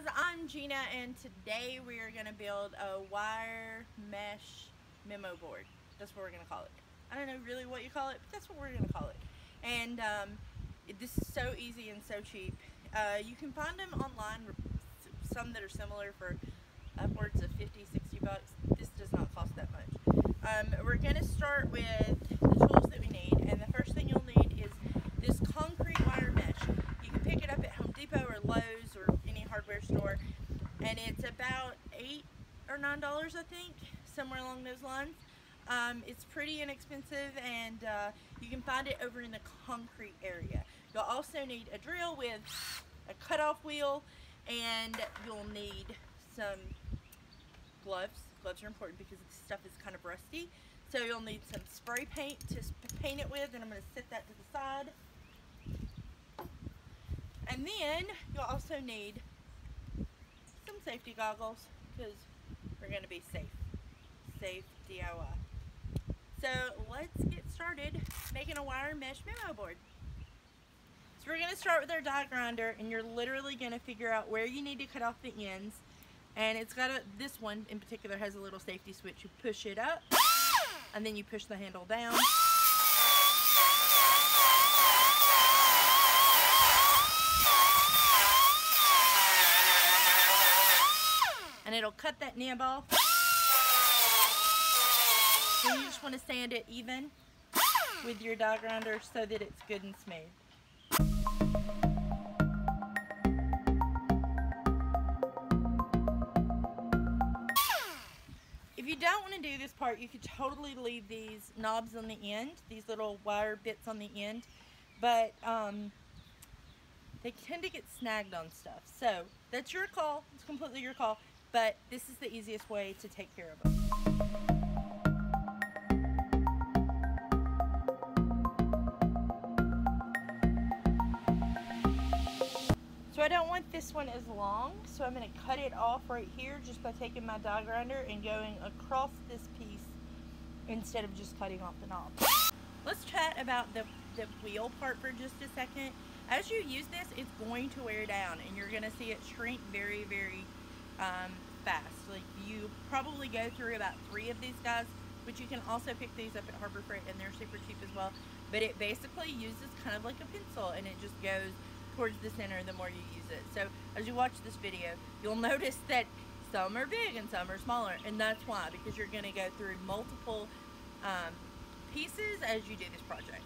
guys, I'm Gina, and today we are going to build a wire mesh memo board. That's what we're going to call it. I don't know really what you call it, but that's what we're going to call it. And this is so easy and so cheap. You can find them online, some that are similar for upwards of 50, 60 bucks. This does not cost that much. We're going to start with the tools that we need, and the first thing you'll need is this concrete wire mesh. You can pick it up at Home Depot or Lowe's or any hardware store, and it's about $8 or $9, I think, somewhere along those lines. It's pretty inexpensive, and you can find it over in the concrete area. You'll also need a drill with a cutoff wheel, and you'll need some gloves. Gloves are important because this stuff is kind of rusty. So you'll need some spray paint to paint it with, and I'm going to set that to the side. And then you'll also need some safety goggles because we're going to be safe. Safe DIY. So let's get started making a wire mesh memo board. So we're going to start with our die grinder, and you're literally going to figure out where you need to cut off the ends. And it's got this one in particular has a little safety switch. You push it up, and then you push the handle down. And it'll cut that nib off. Then you just want to sand it even with your die grinder so that it's good and smooth. If you don't want to do this part, you could totally leave these knobs on the end, these little wire bits on the end, but they tend to get snagged on stuff. So that's your call, it's completely your call, but this is the easiest way to take care of them. So I don't want this one as long, so I'm going to cut it off right here just by taking my die grinder and going across this piece instead of just cutting off the knob. Let's chat about the wheel part for just a second. As you use this, it's going to wear down, and you're going to see it shrink very, very fast. Like, you probably go through about 3 of these guys, but you can also pick these up at Harbor Freight, and they're super cheap as well. But it basically uses kind of like a pencil, and it just goes towards the center the more you use it. So as you watch this video, you'll notice that some are big and some are smaller, and that's why, because you're going to go through multiple pieces as you do this project.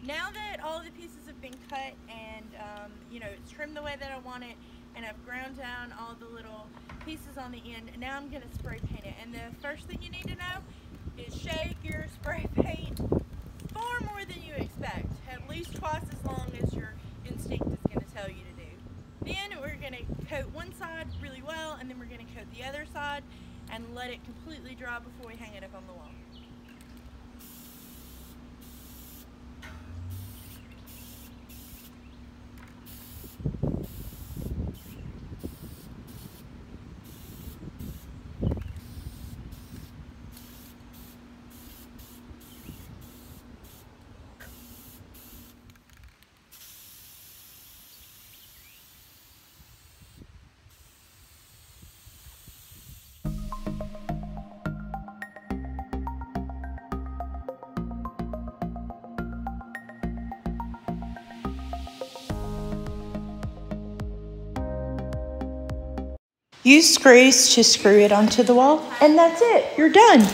Now that all the pieces have been cut and you know, it's trimmed the way that I want it, and I've ground down all the little pieces on the end, now I'm going to spray paint it. And the first thing you need to know is shake your spray paint far more than you expect, at least twice as long as your instinct is going to tell you to do. Then we're going to coat one side really well, and then we're going to coat the other side and let it completely dry before we hang it up on the wall. Use screws to screw it onto the wall, and that's it. You're done.